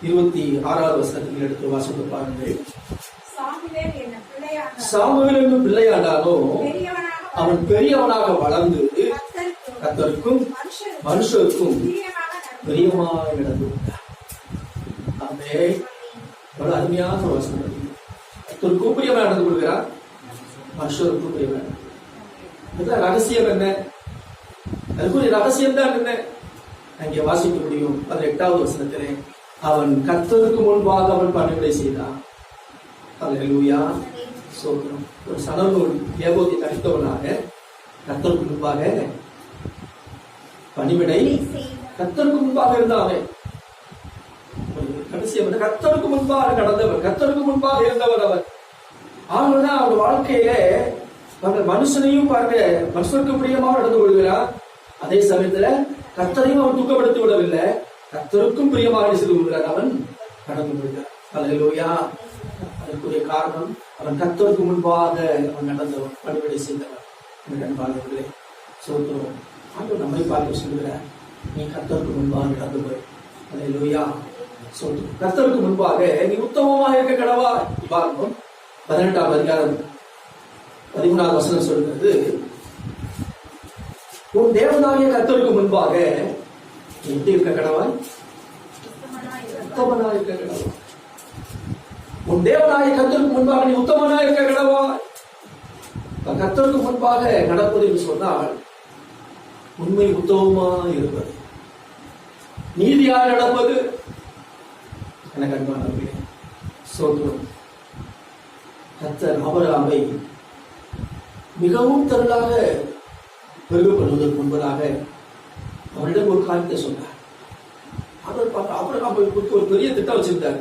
26வது வசனத்தில் எடுத்து வாசித்து பாருங்கள். சாமுவேல் என்னும் பிள்ளையாண்டானோ அவன் பெரியவனாக வளர்ந்து கர்த்தருக்கும் மனுஷருக்கும் பிரியமாக நடந்து கொண்டான். ஆமென். ஒரு அருமையான வசனம். கர்த்தருக்கும் பிரியமாக நடந்து கொள்கிறார், மனுஷருக்கும் பிரியமாக. இதுதான் ரகசியம். என்ன அதுக்குரிய ரகசியம் தான் என்ன அங்கே வாசிக்க முடியும். 18வது வசனத்திலே அவன் கர்த்தருக்கு முன்பாக அவன் பணிவிடை செய்தான். அல்லேலூயா, சோத்திரம். ஒரு சணநூல் ஏகோதி தரித்தவனாக கர்த்தருக்கு முன்பாக பணிவிடை கர்த்தருக்கு முன்பாக இருந்தாவே. கடைசியம் கர்த்தருக்கு முன்பாக நடந்தவர், கர்த்தருக்கு முன்பாக இருந்தவர் அவர். ஆனா அவர் வாழ்க்கையில மனுஷனையும் பார்க்க மனுஷனுக்கு பிரியமாக நடந்து கொள்கிறார். அதே சமயத்துல கர்த்தரையும் அவன் துக்கப்படுத்தி விடவில்லை, கர்த்தருக்கும் பிரியமாக செய்து கொள்கிறார், அவன் நடந்து கொள்கிறார். அல்லேலூயா. அதற்குரிய காரணம் அவன் கர்த்தருக்கு முன்பாக அவன் நடந்தவன், பணிவிடை செய்தவன். அன்பானவர்களே, சோத்திரம். ஆண்டவர் நம்மை பார்க்க சொல்கிறார், நீ கர்த்தருக்கு முன்பாக நடந்து போய். அல்லேலூயா, சோத்திரம். கர்த்தருக்கு முன்பாக நீ உத்தமமாக இருக்க கடவா. பார்ப்போம். 18வது அதிகாரம் 13வது வசனம் சொல்கிறது, உன் தேவனாகிய கர்த்தருக்கு முன்பாக எப்படி இருக்க கடவாய்? உத்தமனாய் இருக்க கடவாய். உன் தேவனாகிய கர்த்தருக்கு முன்பாக நீ உத்தமனாய் இருக்க கடவாய். கர்த்தருக்கு முன்பாக நடப்பது என்று சொன்னால் உண்மை உத்தமமாய் இருப்பது, நீதியாக நடப்பது. எனக்கு அன்பானவர்களே, சோத்திரம். கர்த்தர் ஆபிரகாமை மிகவும் திரளாக பெருகப்படுவதற்கு முன்பதாக அவரிடம் ஒரு காரியத்தை சொன்னார். அவர் ஆபிரகாமுக்கு ஒரு பெரிய திட்டம் வச்சிருந்தார்.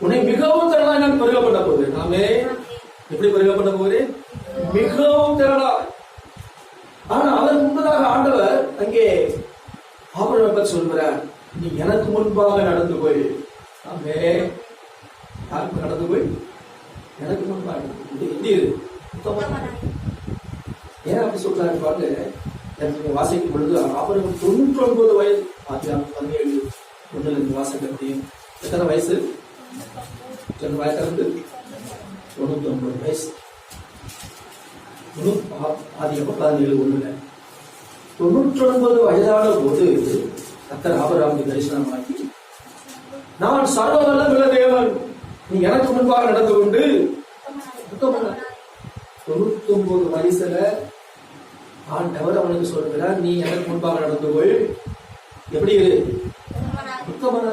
உன்னை மிகவும் திரளாக நான் பெருகப்பட போகிறேன். நாமே எப்படி பெருகப்பட போகிறேன்? மிகவும் திரளா. ஆனா அதற்கு முன்பதாக ஆண்டவர் அங்கே ஆபிரகாமை சொல்கிறார், நீ எனக்கு முன்பாக நடந்து போய். நாமே யாருக்கு நடந்து போய்? எனக்கு முன்பாக. ஏன் அப்படி சொல்றாரு பாருங்க. எனக்கு வாசிக்கும் பொழுது ஆபிரகாம் 99 வயது. 17 ஒன்றிலிருந்து வாசிக்க முடியும். எத்தனை வயசு? 99 வயசு. 17 ஒண்ணுல 99 வயதான போது கர்த்தர் ஆபிரகாமுக்கு தரிசனமாகி, நான் சர்வவல்லமையுள்ள தேவன், நீ எனக்கு முன்பாக நடந்து கொண்டு. 99 வயசுல ஆண்டவர் அவனுக்கு சொல்கிறார், நீ எனக்கு முன்பாக நடந்து போய் எப்படி இரு? உத்தமனா